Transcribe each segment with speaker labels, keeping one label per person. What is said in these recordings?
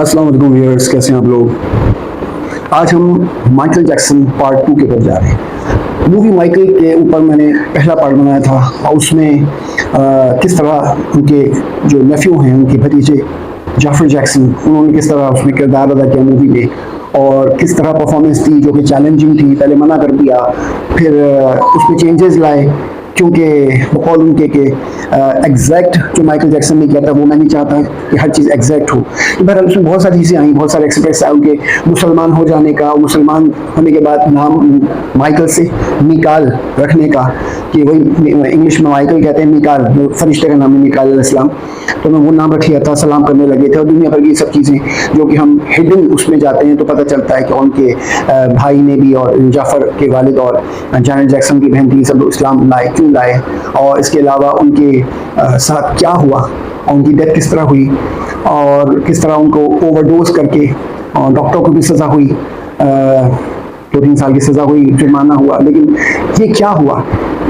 Speaker 1: अस्सलाम वालेकुम व्यूअर्स, कैसे हैं आप लोग। आज हम माइकल जैक्सन पार्ट 2 के ऊपर जा रहे हैं। मूवी माइकल के ऊपर मैंने पहला पार्ट बनाया था और उसमें किस तरह उनके जो नेफ्यू हैं, उनके भतीजे जाफर जैक्सन, उन्होंने किस तरह उसमें किरदार अदा किया मूवी में और किस तरह परफॉर्मेंस थी जो कि चैलेंजिंग थी। पहले मना कर दिया, फिर उसमें चेंजेस लाए क्योंकि बकौल उनके के एग्जैक्ट जो माइकल जैक्सन ने किया था वो मैं नहीं चाहता कि हर चीज़ एग्जैक्ट हो। तो बहरहाल उसमें बहुत सारी चीज़ें आई, बहुत सारे एक्सपेक्ट्स आए उनके मुसलमान हो जाने का, मुसलमान होने के बाद नाम माइकल से मिकाल रखने का, कि वही इंग्लिश में माइकल कहते हैं, मिकाल जो फरिश्ते का नाम है, मिकाल अलैहिस्सलाम। तो मैं वो नाम रख लिया था, सलाम करने लगे थे और दुनिया भर की सब चीज़ें जो कि हम हिडन उसमें जाते हैं तो पता चलता है कि उनके भाई ने भी और जाफर के वालिद और जैनेट जैक्सन की बहन थी, सब इस्लाम लाए, क्यों लाए, और इसके अलावा उनके साथ क्या हुआ और उनकी डेथ किस तरह हुई और किस तरह उनको ओवरडोज करके और डॉक्टर को भी सज़ा हुई, 2-3 साल की सज़ा हुई, जुर्माना हुआ। लेकिन ये क्या हुआ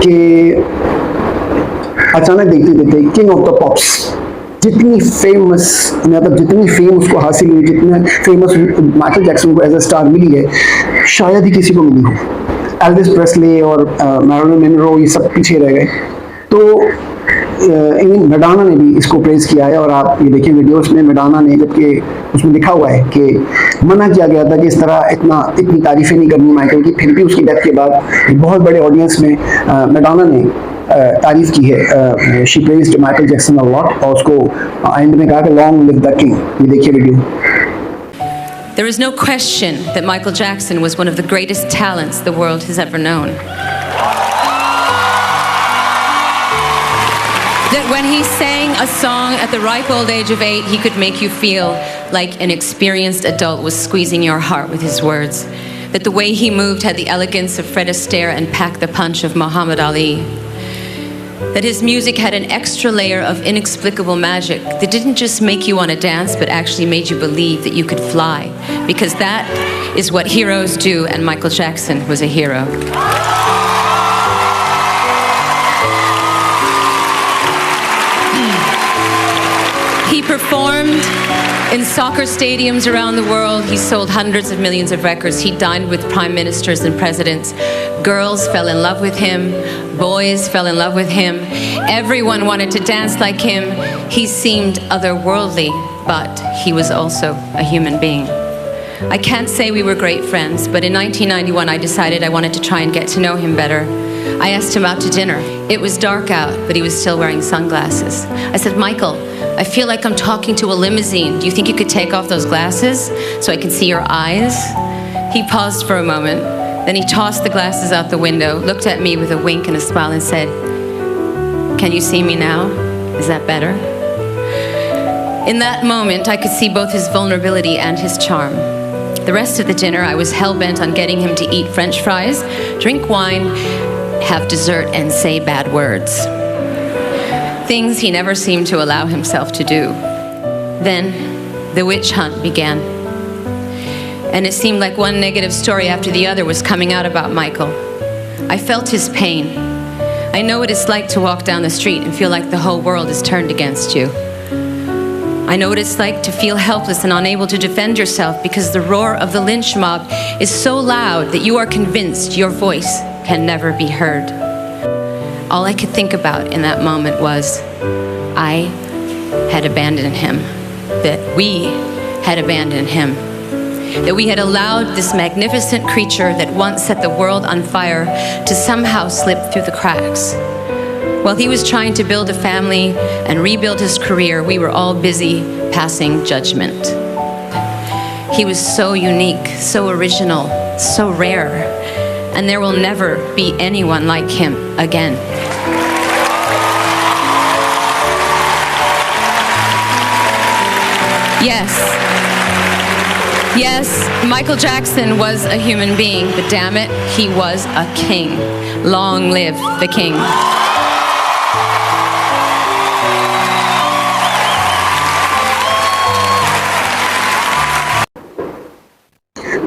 Speaker 1: कि अचानक देखते देखते किंग ऑफ द पॉप्स, जितनी फेमस, मतलब जितनी फेम उसको हासिल हुई, जितना फेमस माइकल जैक्सन को एज अ स्टार मिली है, शायद ही किसी को मिली हो। एल्विस प्रेस्ले और मैरिलन मोनरो ये सब पीछे रह गए। तो इवन मैडोना ने भी इसको प्रेज किया है और आप ये देखिए वीडियोस में मैडोना ने, जबकि उसमें लिखा हुआ है कि मना किया गया था कि इस तरह इतनी तारीफें नहीं करनी माइकल की, फिर भी उसकी डेथ के बाद एक बहुत बड़े ऑडियंस में मैडोना ने तारीफ की है। She praised Michael Jackson a lot और उसको एंड में कहा कि लॉन्ग लिव द किंग। ये देखिए video.
Speaker 2: There is no question that Michael Jackson was one of the greatest talents the world has ever known. That when he sang a song at the ripe old age of 8, he could make you feel like an experienced adult was squeezing your heart with his words. That the way he moved had the elegance of Fred Astaire and packed the punch of Muhammad Ali. That his music had an extra layer of inexplicable magic that didn't just make you want to dance, but actually made you believe that you could fly. Because that is what heroes do, and Michael Jackson was a hero. He performed in soccer stadiums around the world. He sold hundreds of millions of records. He dined with prime ministers and presidents. Girls fell in love with him. Boys fell in love with him. Everyone wanted to dance like him. He seemed otherworldly, but he was also a human being. I can't say we were great friends, but in 1991 I decided I wanted to try and get to know him better. I asked him out to dinner. It was dark out, but he was still wearing sunglasses. I said, Michael, I feel like I'm talking to a limousine. Do you think you could take off those glasses so I can see your eyes? He paused for a moment. Then he tossed the glasses out the window, looked at me with a wink and a smile and said, Can you see me now? Is that better? In that moment, I could see both his vulnerability and his charm. The rest of the dinner, I was hell-bent on getting him to eat French fries, drink wine, have dessert, and say bad words. Things he never seemed to allow himself to do. Then, the witch hunt began. And it seemed like one negative story after the other was coming out about Michael. I felt his pain. I know what it's like to walk down the street and feel like the whole world is turned against you. I know what it's like to feel helpless and unable to defend yourself because the roar of the lynch mob is so loud that you are convinced your voice can never be heard. All I could think about in that moment was I had abandoned him, that we had abandoned him, that we had allowed this magnificent creature that once set the world on fire to somehow slip through the cracks. While he was trying to build a family and rebuild his career, we were all busy passing judgment. He was so unique, so original, so rare, and there will never be anyone like him again. Yes, Michael Jackson was a human being, but damn it, he was a king. Long live the king.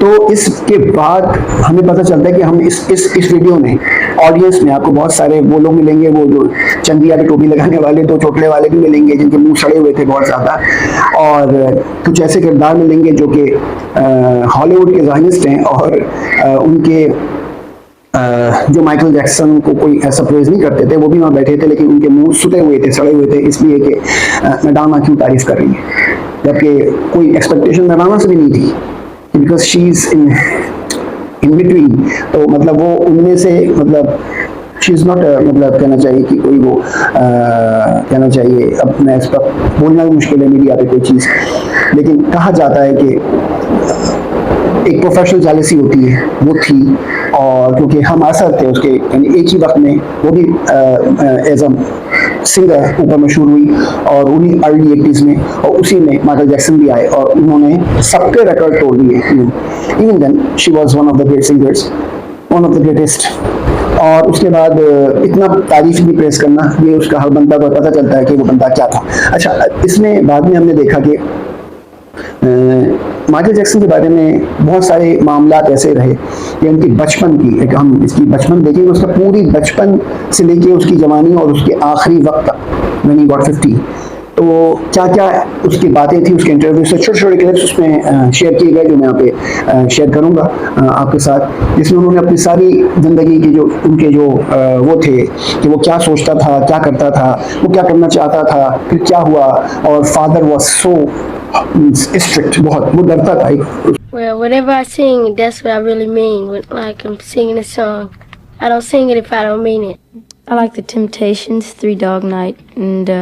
Speaker 1: तो इसके बाद हमें पता चलता है कि हम इस वीडियो में ऑडियंस में आपको बहुत सारे वो लोग मिलेंगे, वो जो चंदिया पे टोपी लगाने वाले, दो चोटले वाले भी मिलेंगे जिनके मुंह सड़े हुए थे बहुत ज़्यादा, और कुछ ऐसे किरदार मिलेंगे जो कि हॉलीवुड के ज़ाहिनिस्ट हैं और उनके जो माइकल जैक्सन को कोई ऐसा प्रेज नहीं करते थे, वो भी वहाँ बैठे थे, लेकिन उनके मुंह सुते हुए थे, सड़े हुए थे, इसलिए कि मैडाना क्यों तारीफ कर रही है, जबकि कोई एक्सपेक्टेशन मैडाना से भी नहीं थी, because she is in between. तो मतलब वो उनमें से मतलब शी इज़ नॉट, मतलब कहना चाहिए कि कोई वो कहना चाहिए, अब मैं इस पर बोलना भी मुश्किल है मीडिया पे कोई चीज़, लेकिन कहा जाता है कि एक प्रोफेशनल जेलसी होती है, वो थी। और क्योंकि हम असर थे उसके, यानी एक ही वक्त में वो भी एज अ सिंगर ऊपर मशहूर हुई और उन्हीं अर्ली 80s में, और उसी में माइकल जैक्सन भी आए और उन्होंने सबके रिकॉर्ड तोड़ दिए। Even then she was one of the great singers, one of the greatest. और उसके बाद इतना तारीफ भी प्रेस करना, ये उसका हर बंदा को पता चलता है कि वो बंदा क्या था। अच्छा, इसमें बाद में हमने देखा कि माइकल जैक्सन के बारे में बहुत सारे मामला ऐसे रहे कि उनकी बचपन की, एक हम इसकी बचपन देखेंगे, उसका पूरी बचपन से लेके उसकी जवानी और उसके आखिरी वक्त तक व्हेन ही गॉट 50, तो क्या क्या उसकी बातें थी, उसके इंटरव्यू से छोटे छोटे क्लिप्स उसमें शेयर किए गए, जो मैं यहाँ पे शेयर करूँगा आपके साथ, जिसमें उन्होंने अपनी सारी ज़िंदगी की जो उनके जो वो थे कि वो क्या सोचता था, क्या करता था, वो क्या करना चाहता था, फिर क्या हुआ, और फादर वॉज सो स्ट्रिक्ट, बहुत, वो डरता था।
Speaker 3: Well, whatever I sing, that's what I really mean. When, like I'm singing a song, I don't sing it if I don't mean it. I like the Temptations, Three Dog Night, and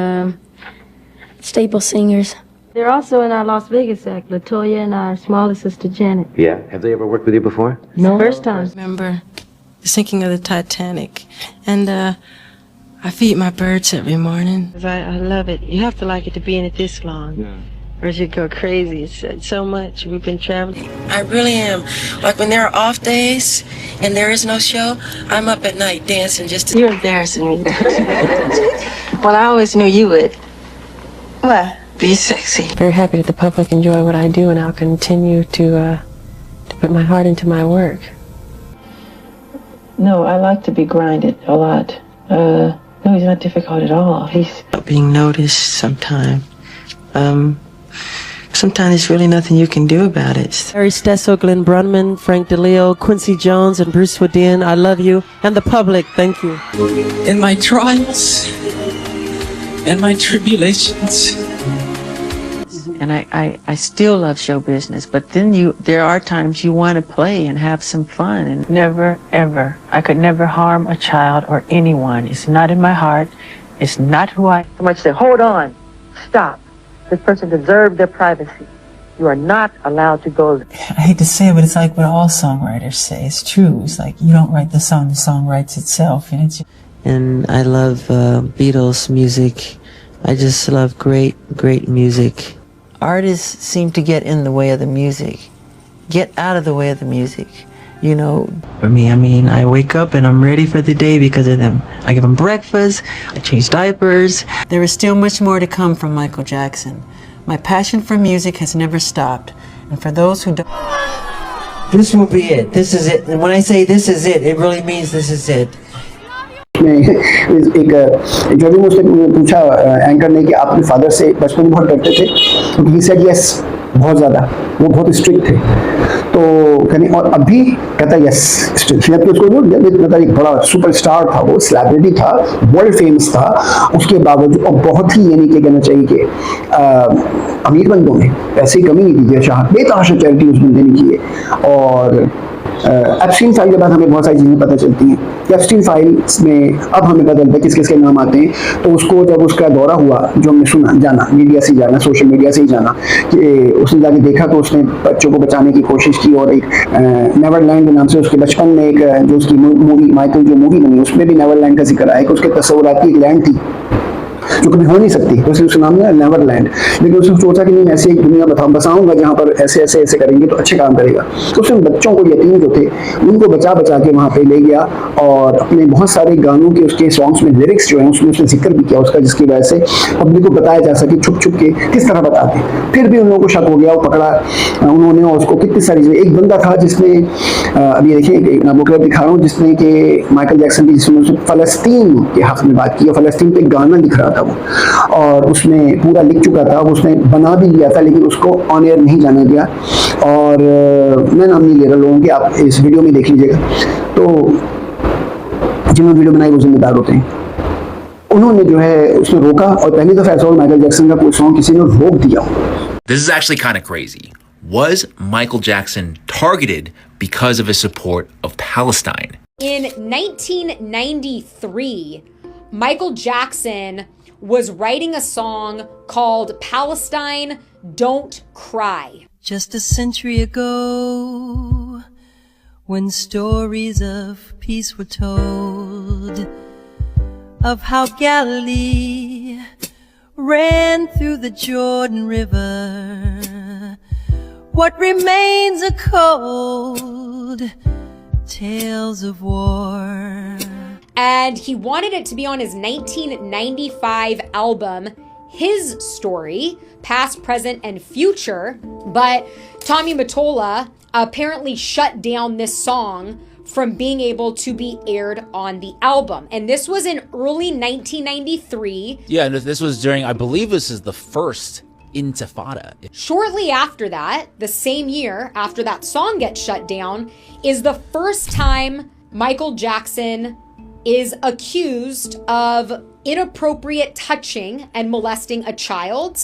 Speaker 3: Staple Singers. They're also in our Las Vegas act, Latoya and our smallest sister Janet.
Speaker 4: Yeah. Have they ever worked with you before?
Speaker 3: No. First time.
Speaker 5: I remember sinking of the Titanic, and I feed my birds every morning. I love it. You have to like it to be in it this long. Yeah. Or you go crazy. It's so much. We've been traveling. I really am. Like when there are off days and there is no show, I'm up at night dancing just to... You're embarrassing me. Well, I always knew you would. What? Be sexy. Very happy that the public enjoy what I do, and I'll continue to put my heart into my work. No, I like to be grinded a lot. No, he's not difficult at all. He's being noticed sometime. Sometimes there's really nothing you can do about it. Harry Stesso, Glenn Brunman, Frank DeLeo, Quincy Jones, and Bruce Woodin, I love you. And the public, thank you.
Speaker 6: In my trials and my tribulations.
Speaker 7: And I still love show business, but then there are times you want to play and have some fun. And never, ever. I could never harm a child or anyone. It's not in my heart. It's not who I... Somebody say, hold on, stop. This person deserves their privacy. You are not allowed to go.
Speaker 6: I hate to say it, but it's like what all songwriters say. It's true. It's like you don't write the song writes itself.
Speaker 7: And I love Beatles music. I just love great music. Artists seem to get in the way of the music. Get out of the way of the music. You know, for me, I mean, I wake up and I'm ready for the day because of them. I give them breakfast, I change diapers.
Speaker 5: There is still much more to come from Michael Jackson. My passion for music has never stopped. And for those who don't...
Speaker 7: This will be it. This is it. And when I say this is it really means this is it.
Speaker 1: एक interview में उसने पूछा anchor ने कि आप अपने father से बचपन में बहुत डरते थे, तो ही सेड यस, बहुत ज़्यादा, वो बहुत स्ट्रिक्ट थे। तो कहने और अभी कहता यस स्ट्रिक्ट, जबकि उसको मतलब एक बड़ा सुपरस्टार था, वो सेलिब्रिटी था, वर्ल्ड फेमस था, उसके बावजूद और बहुत ही यानी कि कहना चाहिए कि अमीर बंदों में पैसे की कमी नहीं थी, बेतहाशा चैरिटी उस बंदे ने की है। और एप्स्टीन फाइल के बाद हमें बहुत सारी चीज़ें पता चलती हैं कि एप्स्टीन फाइल्स में अब हमें पता चलता है किस किस के नाम आते हैं। तो उसको जब उसका दौरा हुआ, जो हमने सुना, जाना मीडिया से जाना, सोशल मीडिया से ही जाना, कि उसने जाके देखा तो उसने बच्चों को बचाने की कोशिश की, और एक नेवरलैंड के नाम से उसके बचपन में एक जो उसकी मूवी माइकल जो मूवी बनी उसमें भी नेवरलैंड का जिक्र आया कि उसके तस्वुरात की एक लैंड थी जो कभी हो नहीं सकती, तो इसलिए उसका नाम है नेवरलैंड। लेकिन उसने सोचा कि नहीं, मैं ऐसी एक दुनिया बसाऊंगा जहाँ पर ऐसे ऐसे ऐसे करेंगे तो अच्छे काम करेगा। तो उसने बच्चों को, यतीम जो थे, उनको बचा बचा के वहाँ पे ले गया और अपने बहुत सारे गानों के, उसके सॉन्ग्स में लिरिक्स जो है उसमें उसने जिक्र भी किया उसका, जिसकी वजह से पब्लिक को बताया जा सके छुप छुप के किस तरह बताते। फिर भी उन लोगों को शक हो गया, वो पकड़ा उन्होंने, और उसको कितनी सारी, एक बंदा था जिसने, अभी देखिए एक मैं बुकलेट दिखा रहा हूँ, जिसने कि माइकल जैक्सन की, जिसमें उसने फ़लस्तीन के हक़ में बात की, और फ़लस्तीन पे गाना लिख रहा था वो, और उसमें पूरा लिख चुका था, उसने बना भी लिया था, लेकिन उसको ऑन एयर नहीं जाने दिया। और मैं नाम नहीं ले रहा लोगों के, आप इस वीडियो में देख लीजिएगा। तो जिन्होंने वीडियो बनाई वो जिम्मेदार होते हैं। उन्होंने जो है उसने रोका, और पहली दफ़ा ऐसा माइकल जैक्सन का कोई सॉन्ग किसी ने रोक दिया।
Speaker 4: This is actually kind of crazy. Was Michael Jackson targeted because of his support of Palestine?
Speaker 8: In 1993, Michael Jackson was writing a song called Palestine Don't Cry.
Speaker 5: Just a century ago, when stories of peace were told, of how Galilee ran through the Jordan River, what remains are cold tales of war.
Speaker 8: And he wanted it to be on his 1995 album, His Story, Past, Present, and Future. But Tommy Mottola apparently shut down this song from being able to be aired on the album. And this was in early 1993.
Speaker 9: Yeah, and this was during, I believe this is the first Intifada.
Speaker 8: Shortly after that, the same year after that song gets shut down, is the first time Michael Jackson is accused of inappropriate touching and molesting a child.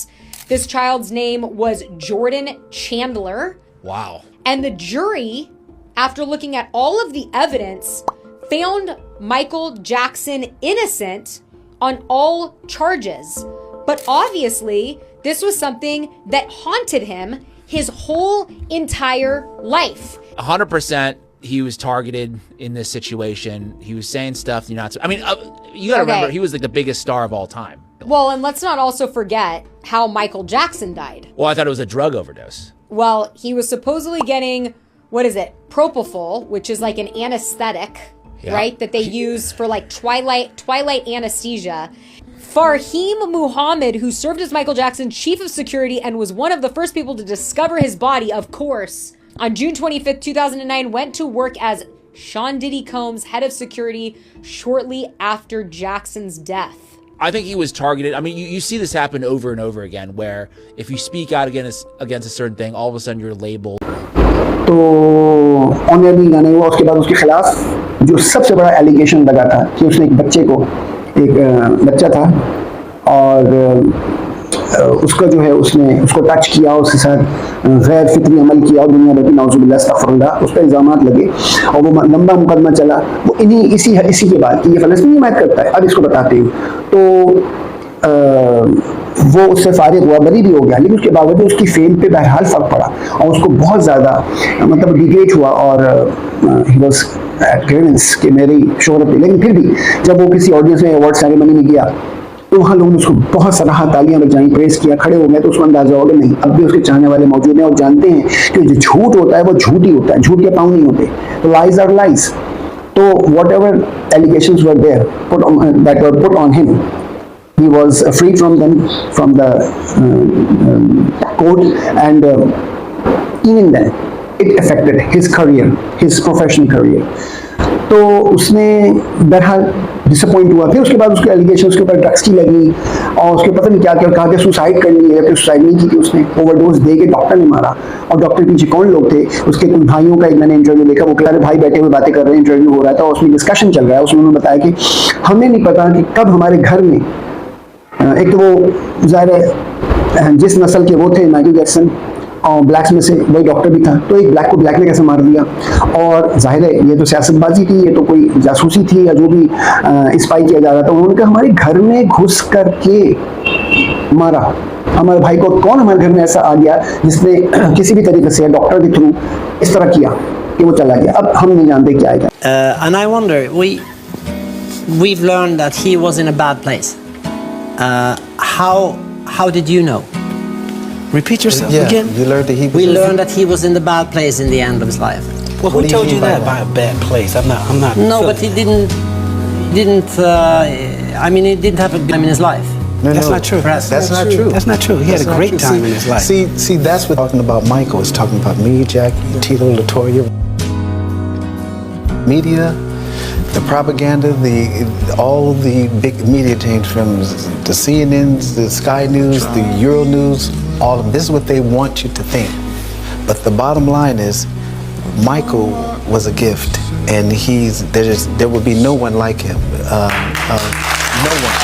Speaker 8: This child's name was Jordan Chandler.
Speaker 9: Wow.
Speaker 8: And the jury, after looking at all of the evidence, found Michael Jackson innocent on all charges. But obviously, this was something that haunted him his whole entire life.
Speaker 9: 100% he was targeted in this situation. He was saying stuff you're not. I mean, you gotta remember, he was like the biggest star of all time.
Speaker 8: Well, and let's not also forget how Michael Jackson died.
Speaker 9: Well, I thought it was a drug overdose.
Speaker 8: Well, he was supposedly getting, what is it, propofol, which is like an anesthetic, right, that they use for like twilight anesthesia. Farhim Muhammad, who served as Michael Jackson's chief of security and was one of the first people to discover his body, of course, on June 25th, 2009, went to work as Sean Diddy Combs' head of security shortly after Jackson's death.
Speaker 9: I think he was targeted. I mean, you see this happen over and over again, where if you speak out against a certain thing, all of a sudden you're labeled.
Speaker 1: तो on air भी गाना हुआ। उसके बाद उसके खिलाफ जो सबसे बड़ा एलिगेशन लगा था कि उसने एक बच्चे को, एक बच्चा था, और उसका जो है उसने उसको टच किया, उसके साथ गैर फितरी अमल किया, और दुनिया भर की नाउजुबिल्लाह अस्तगफिरुल्लाह उस पर इल्ज़ामात लगे, और वो लंबा मुकदमा चला। वो इसी के बाद कि ये फ़लस्तीनी हिमायत करता है, अब इसको बताते हैं। तो वो उससे फारिग हुआ, बरी भी हो गया, लेकिन उसके बावजूद उसकी फेम पे बहरहाल फ़र्क पड़ा, और उसको बहुत ज़्यादा मतलब डिग्रेड हुआ, और ही वाज एट ग्रेवेंस कि मेरी शोहरत। लेकिन फिर भी जब वो किसी ऑडियंस में अवार्ड सेरेमनी में गया तो वहाँ लोगों ने उसको बहुत सराहा, तालियां बजाई, प्रेस किया, खड़े हो गए। तो उसको अंदाजा होगा नहीं, अब भी उसके चाहने वाले मौजूद हैं और जानते हैं कि जो झूठ होता है वो झूठ ही होता है, झूठ के पाँव नहीं होते, तो लाइज आर लाइज। तो whatever allegations were there that were put on him, he was freed from them, from the court, and even then it affected his career, his professional career. तो उसने बहरहाल disappoint हुआ। फिर उसके बाद उसके allegation के ऊपर ड्रग्स की लगी, और उसके पता नहीं क्या क्या कहा कि सुसाइड कर ली है, फिर सुसाइड नहीं की, कि उसने ओवरडोज दे के डॉक्टर ने मारा। और डॉक्टर के पीछे कौन लोग थे, उसके कुछ भाइयों का एक मैंने इंटरव्यू देखा, वो सारे भाई बैठे हुए बातें कर रहे हैं, इंटरव्यू हो रहा था, और उसमें डिस्कशन चल रहा है। उसमें उन्होंने बताया कि हमें नहीं पता कि कब हमारे घर में, एक तो वो ज़ाहिर है जिस नस्ल के वो थे माइकल जैक्सन, और ब्लैक्स में से वही डॉक्टर भी था, तो एक ब्लैक को ब्लैक ने कैसे मार दिया। और जाहिर है ये तो सियासतबाजी थी, ये तो कोई जासूसी थी या जो भी स्पाई किया जा रहा था। उन्होंने कहा हमारे घर में घुस करके मारा हमारे भाई को। कौन हमारे घर में ऐसा आ गया जिसने किसी भी तरीके से डॉक्टर के थ्रू इस तरह किया कि वो चला गया। अब हम नहीं जानते क्या आएगा।
Speaker 10: And I wonder, we've learned that he was in a bad place. How did you know?
Speaker 11: Repeat yourself
Speaker 12: Yeah,
Speaker 11: again.
Speaker 12: you learned that he was.
Speaker 10: We learned that he was in the bad place in the end of his life.
Speaker 11: Well, who told you that by a bad place? I'm not.
Speaker 10: No, but he didn't. I mean, he didn't have a good time in his life.
Speaker 12: No,
Speaker 11: That's
Speaker 12: no,
Speaker 11: not true.
Speaker 12: That's not true.
Speaker 11: That's not true. He had a great time in his life.
Speaker 12: See, that's what talking about Michael is talking about me, Jackie, Tito, Latoya. Media, the propaganda, all the big media change from the CNNs, the Sky News, the Euro News, all of them. This is what they want you to think. But the bottom line is, Michael was a gift, and there will be no one like him. No one.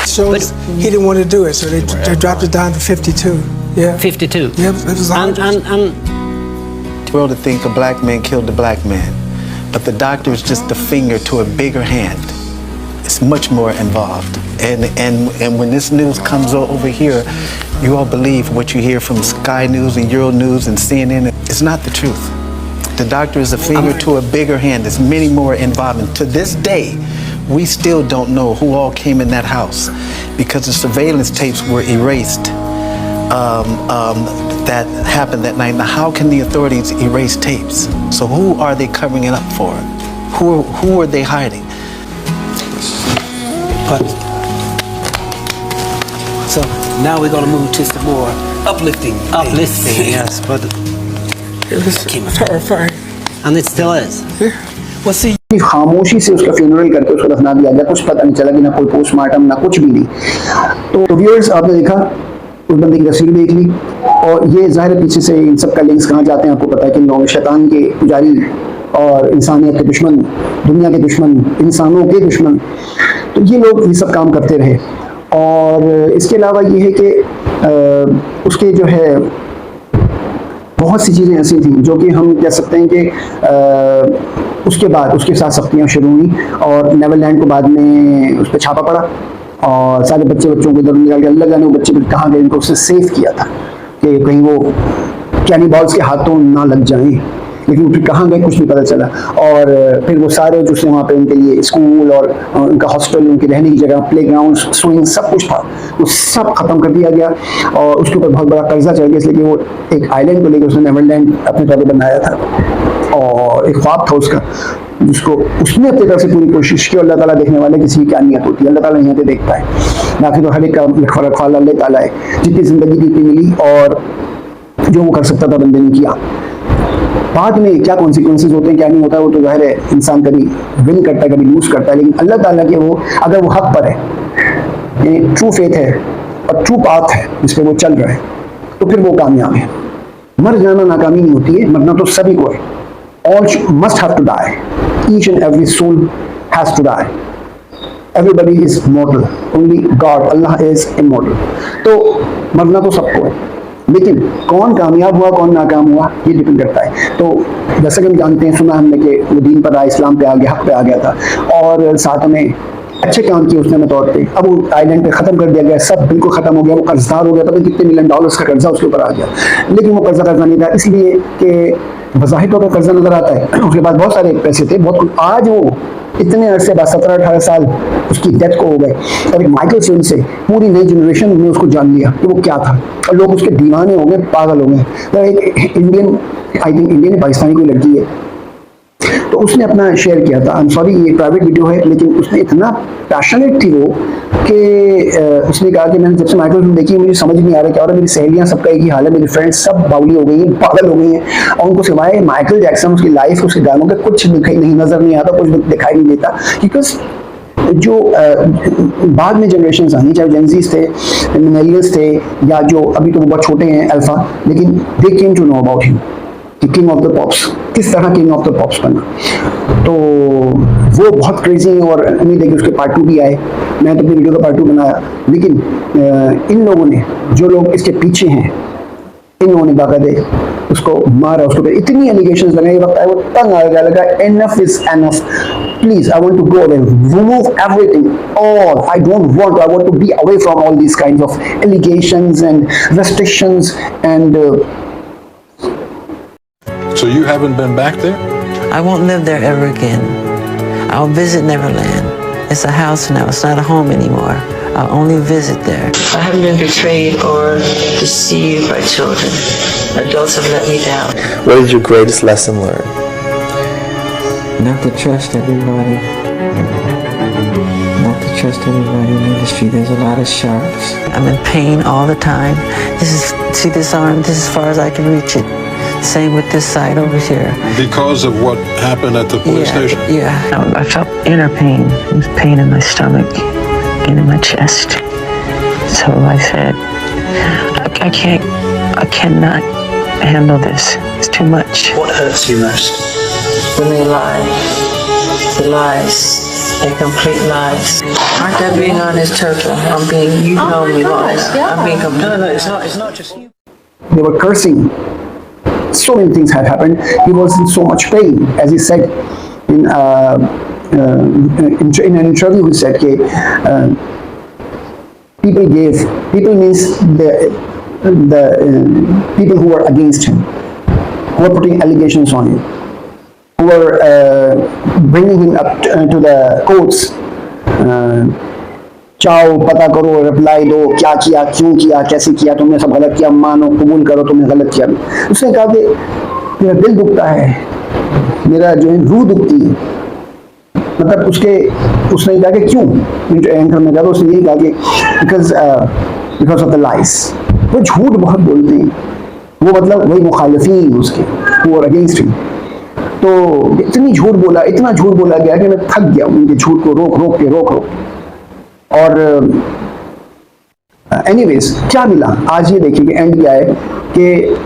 Speaker 13: Shows he didn't want to do it, so they dropped it down to 52. Yeah.
Speaker 10: 52.
Speaker 13: Yeah, it was
Speaker 10: and
Speaker 12: the world to think a black man killed a black man, but the doctor is just the finger to a bigger hand. It's much more involved. And when this news comes over here, you all believe what you hear from Sky News and Euro News and CNN. It's not the truth. The doctor is a finger to a bigger hand. There's many more involved. And to this day, we still don't know who all came in that house because the surveillance tapes were erased. That happened that night. Now, how can the authorities erase tapes? So who are they covering it up for? Who are they hiding?
Speaker 11: But so now we're gonna move to some more uplifting.
Speaker 10: Uplifting, yes, but
Speaker 13: It was terrifying.
Speaker 10: and it still is.
Speaker 13: Well, see,
Speaker 1: खामोशी से उसका funeral करके उसको दफना दिया गया, कुछ पता नहीं चला कि ना कोई पोस्टमार्टम ना कुछ भी नहीं। तो व्यूअर्स, आपने देखा उस बंदे की तस्वीर देख ली, और ये जाहिर है पीछे से इन सब का लिंक्स कहाँ जाते हैं आपको पता है कि लोग शैतान के पुजारी और इंसानियत के दुश्मन, दुनिया के दुश्मन, इंसानों के दुश्मन, तो ये लोग ये सब काम करते रहे। और इसके अलावा ये है कि उसके जो है बहुत सी चीज़ें ऐसी थी जो कि हम कह सकते हैं कि उसके बाद उसके साथ सख्तियाँ शुरू हुई, और नेवरलैंड को बाद में उस पर छापा पड़ा और सारे बच्चों को इधर निकाल के अल्लाह जाने वो बच्चे कहाँ गए, इनको उससे सेव किया था कि कहीं वो कैनिबल्स के हाथों ना लग जाएं, लेकिन फिर कहाँ गए कुछ नहीं पता चला। और फिर वो सारे जो वहाँ पे उनके लिए स्कूल और उनका हॉस्टल, उनकी रहने की जगह, प्ले ग्राउंड, स्विंग, सब कुछ था, वो सब खत्म कर दिया गया और उसके ऊपर बहुत बड़ा कर्जा चढ़ गया, इसलिए कि वो एक आइलैंड को लेकर उसने नेवरलैंड अपने तौर पर बनाया था और एक ख्वाब था उसका जिसको उसने अपनी तरफ से पूरी कोशिश की। अल्लाह ताला देखने वाले किसी की क्या नियत होती है, अल्लाह ताला यहाँ पे देखता है, बाकी तो हर एक का फर्क अल्लाह ताला है। जितनी जिंदगी जितनी मिली और जो वो कर सकता था बंदे ने किया। बाद में क्या कॉन्सिक्वेंसेज होते हैं क्या नहीं होता है वो तो जाहिर है इंसान कभी विन करता है कभी लूज करता है, लेकिन अल्लाह ताला के वो अगर वो हक पर है, यानी ट्रू फेथ है और ट्रू पाथ है जिस पे वो चल रहा है, तो फिर वो कामयाब है। मर जाना नाकामी नहीं होती है, मरना तो सभी को है। All must have to die. Each and every soul has to die. Everybody is mortal. Only God, Allah is immortal. तो मरना तो सबको है, लेकिन कौन कामयाब हुआ कौन नाकाम हुआ ये डिपेंड करता है। तो जैसा कि हम जानते हैं, सुना हमने कि वो दीन पर आया, इस्लाम पे आ गया, हक पे आ गया था और साथ में अच्छे काम किए उसने तौर पे। अब वो आइलैंड पे ख़त्म कर दिया गया, सब बिल्कुल ख़त्म हो गया, वो कर्जदार हो गया, पता कितने $1 मिलियन का कर्जा उसके ऊपर आ गया, लेकिन वो कर्जा नहीं था, इसलिए कि बज़ाहिर तौर पर कर्जा नजर आता है, उसके बाद बहुत सारे पैसे थे, बहुत कुछ। आज वो इतने अरसे बाद 17-18 साल उसकी डेथ को हो गए और एक माइकल फिल्म से पूरी नई जनरेशन ने उसको जान लिया कि वो क्या था और लोग उसके दीवाने हो गए, पागल हो गए। तो एक Indian, I think Indian Pakistani कोई लड़की है, तो उसने अपना शेयर किया था। आई एम सॉरी ये प्राइवेट वीडियो है, लेकिन उसने इतना पैशनेट थी वो कि उसने कहा कि मैंने जब से माइकल फिल्म देखी मुझे समझ नहीं आ रहा क्या हो रहा है, मेरी सहेलियां सबका एक ही हाल है, मेरी फ्रेंड्स सब बावली हो गई हैं, पागल हो गई हैं, और उनको सिवाय माइकल जैक्सन उसकी लाइफ उसके गानों का कुछ दिखाई नहीं, नजर नहीं आता, कुछ दिखाई नहीं देता, बिकॉज जो बाद में जनरेशन आई, चाहे जेंजीज थे, मिलेनियल्स थे, या जो अभी तो वो बहुत छोटे हैं अल्फा, लेकिन they came to know about him कि किंग ऑफ द पॉप्स, किस तरह किंग ऑफ द पॉप्स बना। तो वो बहुत क्रेजी है और उम्मीद है कि उसके पार्ट 2 भी आए। मैं तो अपनी वीडियो का पार्ट 2 बनाया, लेकिन इन लोगों ने, जो लोग इसके पीछे हैं, इन लोगों ने बाकायदे उसको मारा, उसको इतनी एलिगेशंस लगाए, वक्त आया वो तंग आ गया, लगा enough is enough, please I want to go away, remove everything, all, I don't want, I want to be away from all these kinds of allegations and restrictions and
Speaker 14: So you haven't been back there?
Speaker 7: I won't live there ever again. I'll visit Neverland. It's a house now. It's not a home anymore. I'll only visit there. I haven't been betrayed or deceived by children. Adults have let me down.
Speaker 15: What is your greatest lesson learned?
Speaker 7: Not to trust everybody. Not to trust everybody in the industry. There's a lot of sharks. I'm in pain all the time. See this arm? This is as far as I can reach it. Same with this side over here.
Speaker 14: Because of what happened at the police station?
Speaker 7: Yeah. I felt inner pain. It was pain in my stomach and in my chest. So I said, I cannot handle this. It's too much.
Speaker 10: What hurts you most?
Speaker 7: When they lie. The lies. They're complete lies. Aren't that being honest, Turtle? I'm being, you know me well enough. I'm being complete.
Speaker 10: No, it's not just you.
Speaker 1: They were cursing. So many things had happened. He was in so much pain, as he said in an interview. He said, people means the people who were against him, who were putting allegations on him, who were bringing him up to the courts. चाओ, पता करो, reply दो, क्या किया, क्यों किया, कैसे किया, तुमने सब गलत किया, मानो, कबूल करो तुमने गलत किया। उसने कहा कि मेरा दिल दुखता है, मेरा जो है रूह दुखती है। मतलब उसने कहा कि क्यों, एंकर में कहा तो उसने यही कहा कि बिकॉज ऑफ द लाइज। वो झूठ बहुत बोलते हैं, वो मतलब वही मुखालिफीन उसके, वो और अगेंस्ट हिम। तो इतना झूठ बोला गया कि मैं थक गया उनके झूठ को रोक और एनीवेज क्या मिला, आज ये देखिए कि एंड क्या है कि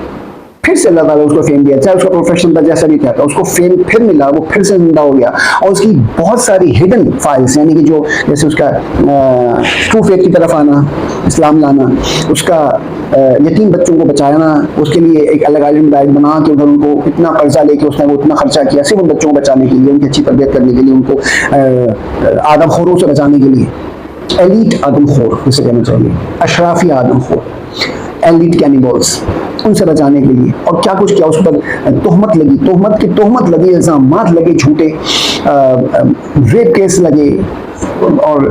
Speaker 1: फिर से अल्लाह ताला उसको फेम दिया, चाहे उसका प्रोफेशन था जैसा भी था, उसको फेम फिर मिला, वो फिर से जिंदा हो गया। और उसकी बहुत सारी हिडन फाइल्स, यानी कि जो जैसे उसका ट्रू फेथ की तरफ आना, इस्लाम लाना, उसका यतीम बच्चों को बचाना, उसके लिए एक अलग आइलैंड डाइट बना के उधर उनको इतना कर्जा लेके उसने वो इतना खर्चा किया सिर्फ उन बच्चों को बचाने के लिए, उनकी अच्छी तरबियत करने के लिए, उनको आदमखोरों से बचाने के लिए। एलीट आदमखोर जिसे कहना चाहिए, अशराफी आदमखोर, एलीट कैनिबल्स, उनसे बचाने के लिए। और क्या कुछ किया, उस पर तोहमत लगी, इल्जामात लगे झूठे, रेप केस लगे और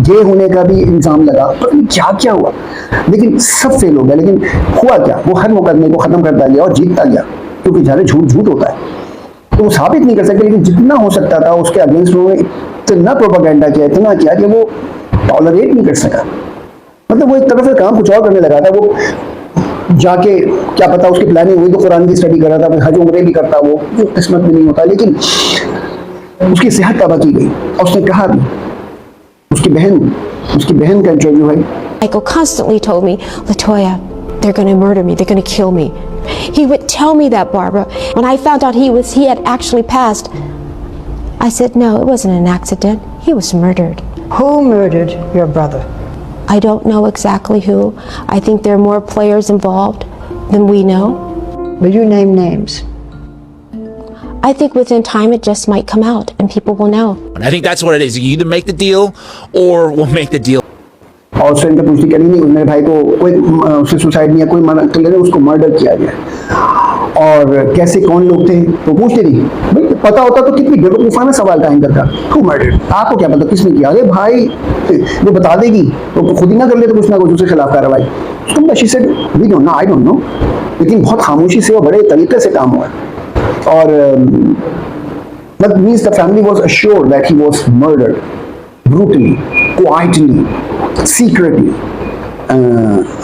Speaker 1: गे होने का भी इल्जाम लगा, तो क्या हुआ। लेकिन सब फेल हो गया। लेकिन हुआ क्या, वो हर मुकदमे को खत्म करता गया और जीतता गया, क्योंकि ज़्यादा झूठ होता है तो वो साबित नहीं कर सकते। लेकिन जितना हो सकता था उसके अगेंस्ट उन्होंने इतना प्रोपेगेंडा किया, इतना किया कि वो टॉलरेट नहीं कर सका। मतलब वो एक तरफ से काम कुछ और करने लगा था। वो जाके क्या पता उसकी प्लानिंग हुई तो कुरान की स्टडी कर रहा था, हज उम्रे भी करता, वो जो किस्मत में नहीं होता। लेकिन उसकी सेहत तबाह की गई। और उसने कहा भी, उसकी बहन का इंटरव्यू है।
Speaker 16: Michael constantly told me, Latoya, they're going to murder me, they're going to kill me. He would tell me that, Barbara. When I found out he had actually passed, I said, no, it wasn't an accident. He was murdered.
Speaker 17: Who murdered your brother?
Speaker 16: I don't know exactly who. I think there are more players involved than we know.
Speaker 17: Will you name names?
Speaker 16: I think within time it just might come out and people will know.
Speaker 9: And I think that's what it is. You either make the deal or we'll make the deal.
Speaker 1: और उससे इनका पूछती करी नहीं, मेरे भाई को कोई उससे सुसाइड नहीं, कोई मर्डर कर लेना, उसको मर्डर किया गया। और कैसे, कौन लोग थे तो पूछते नहीं। भाई पता होता तो कितनी बेवकूफाना सवाल था एंकर का, हु मर्डर, आपको क्या पता किसने किया। अरे भाई वो बता देगी तो खुद ही ना कर ले तो कुछ ना कुछ उसके खिलाफ कार्रवाई। तुम she said we don't know, I don't know. लेकिन बहुत खामोशी से और बड़े तरीके से काम हुआ। और that means the family was assured that he was murdered brutally, quietly, secretly,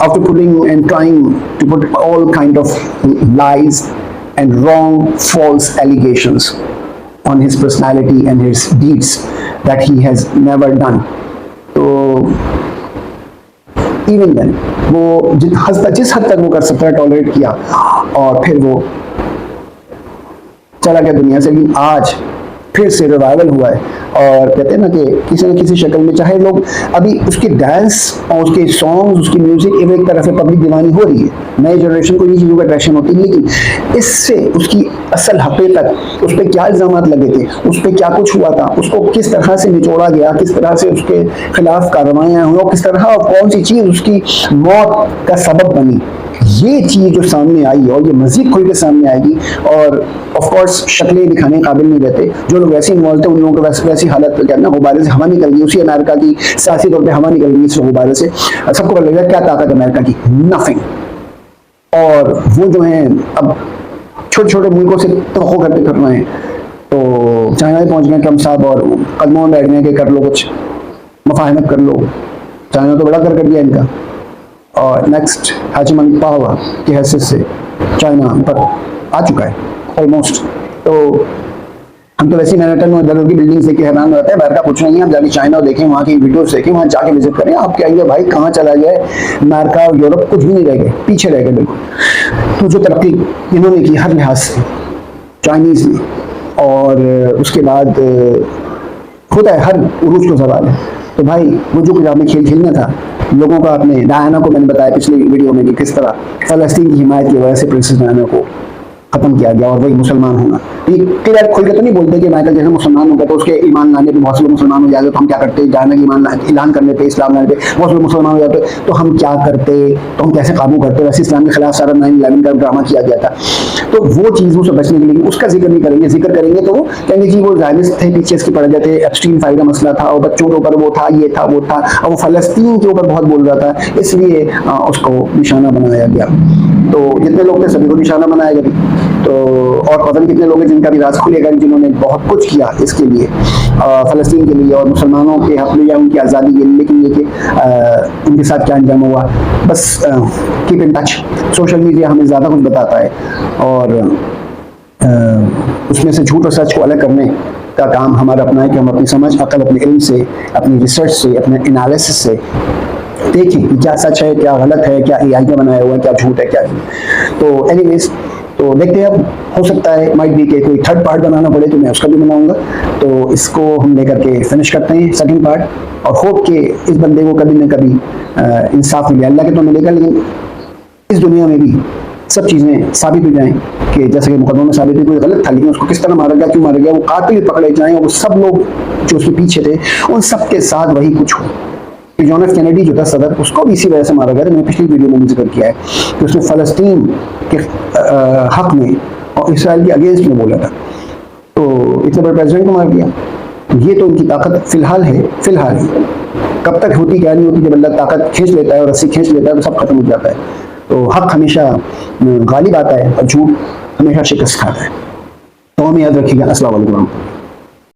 Speaker 1: after putting and trying to put all kind of lies and wrong, false allegations on his personality and his deeds that he has never done. So even then, वो जिस हद तक वो कर सकता है tolerate किया और फिर वो चला गया दुनिया से। लेकिन आज फिर से रिवाइवल हुआ है और कहते हैं ना कि किसी न किसी शक्ल में, चाहे लोग अभी उसके डांस और उसके सॉन्ग्स, उसकी म्यूजिक एक तरफ से पब्लिक दीवानी हो रही है, नए जनरेशन को ये चीज़ों का अट्रैक्शन होती है। लेकिन इससे उसकी असल हकीकत, उस पर क्या इल्ज़ाम लगे थे, उस पर क्या कुछ हुआ था, उसको किस तरह से निचोड़ा गया, किस तरह से उसके खिलाफ कार्रवाइयाँ हुई और किस तरह और कौन सी चीज़ उसकी मौत का सबब बनी, ये चीज़ जो सामने आई और ये मजीद खुल के सामने आएगी, और ऑफ कोर्स शक्लें दिखाने के काबिल नहीं रहते जो लोग वैसे इन्वॉल्व थे, उन लोगों को वैसी हालत क्या ना गुब्बारे से हवा निकल गई, उसी अमेरिका की सियासी तौर पे हवा निकल गई इस गुब्बारे से। सबको पता लगा क्या ताकत अमेरिका की, नथिंग। और वो जो है अब छोटे छोटे मुल्कों से तोखो करते कर रहे हैं, तो चाइना में पहुंच गए ट्रम्प साहब और कदमों में बैठ गए कि कर लो कुछ मुफाहमत कर लो। चाइना तो बड़ा कर दिया इनका, और नेक्स्ट हेजेमन पावर की हैसियत से चाइना पर आ चुका है ऑलमोस्ट। तो हम तो वैसे मैनहट्टन में इधर की बिल्डिंग्स देख के हैरान रहते हैं, बाहर का कुछ नहीं है। हम जाके चाइना देखें, वहाँ की वीडियोस देखें, वहाँ जाके विजिट करें, आप कहेंगे भाई कहाँ चला गया अमेरिका और यूरोप, कुछ भी नहीं रह गए, पीछे रह गए बिल्कुल। तो जो तरक्की इन्होंने की हर लिहाज से चाइनीज़ ने, और उसके बाद होता है हर उरूज को सवाल है। तो भाई वो जो कुछ आपने खेल खेलना था लोगों का, आपने डायना को मैंने बताया पिछली वीडियो में कि किस तरह फ़लस्तीन की हिमायत की वजह से प्रिंसेस डायना को खत्म किया गया और वही मुसलमान होना। क्लियर खुल के तो नहीं बोलते कि माइकल जैसे मुसलमान हो गया तो उसके ईमान लाने पे बहुत से लोग मुसलमान हो जाते, तो हम क्या करते, डायना की ईमान ऐलान करने पे, इस्लाम लाने पे बहुत से लोग मुसलमान हो जाते, तो हम क्या करते, तो हम कैसे काबू करते। वैसे इस्लाम के खिलाफ सारा 9/11 का ड्रामा किया गया था। तो वो चीज़ों से बचने के लिए उसका जिक्र नहीं करेंगे, जिक्र करेंगे तो वो कहेंगे जी वो जायनिस्ट थे, पीछे इसके पड़ गए थे, एप्स्टीन फाइल का मसला था और बच्चों के ऊपर वो था, ये था, वो था, और वो फ़लस्तीन के ऊपर बहुत बोल रहा था, इसलिए उसको निशाना बनाया गया। तो जितने लोग थे सभी को निशाना बनाया गया। तो और पता नहीं कितने लोग हैं जिनका भी राज खुलेगा, जिन्होंने बहुत कुछ किया इसके लिए, फ़लस्तीन के लिए और मुसलमानों के हक या उनकी आज़ादी के लिए। लेकिन ये कि उनके साथ क्या अंजाम हुआ, बस keep in touch. Social media हमें ज़्यादा कुछ बताता है, और उसमें से झूठ और सच को अलग करने का काम हमारा अपना है कि हम अपनी समझ, अकल, अपने इल्म से, अपनी रिसर्च से, अपने एनालिसिस से देखें कि क्या सच है, क्या गलत है, क्या AI का बनाया हुआ है, क्या झूठ है, क्या नहीं। तो एनीवेज, तो देखते हैं, अब हो सकता है माइट बी के कोई थर्ड पार्ट बनाना पड़े तो मैं उसका भी बनाऊंगा। तो इसको हम लेकर के फिनिश करते हैं सेकंड पार्ट, और होप कि इस बंदे को कभी न कभी इंसाफ मिले। अल्लाह के तो मिलेगा, लेकिन इस दुनिया में भी सब चीज़ें साबित हो जाएं कि जैसे कि मुकदमे में साबित हुई कोई गलत था, लेकिन उसको किस तरह मारा गया, क्यों मारा गया, वो कातिल पकड़े जाएं और वो सब लोग जो उसके पीछे थे उन सब के साथ वही कुछ हो। जॉन एफ कैनेडी जो था सदर, उसको भी इसी वजह से मारा गया था। मैंने पिछली वीडियो में जिक्र किया है कि उसने फ़लस्तीन के हक में और इसराइल के अगेंस्ट में बोला था, तो इतने बड़े प्रेसिडेंट को मार दिया। ये तो उनकी ताकत फिलहाल है, फिलहाल ही। कब तक होती क्या नहीं होती, जब अल्लाह ताकत खींच लेता है और रस्सी खींच लेता है तो सब खत्म हो जाता है। तो हक हमेशा गालिब आता है और झूठ हमेशा शिकस्त खाता है। तो हमें याद रखिएगा। अस्सलाम वालेकुम।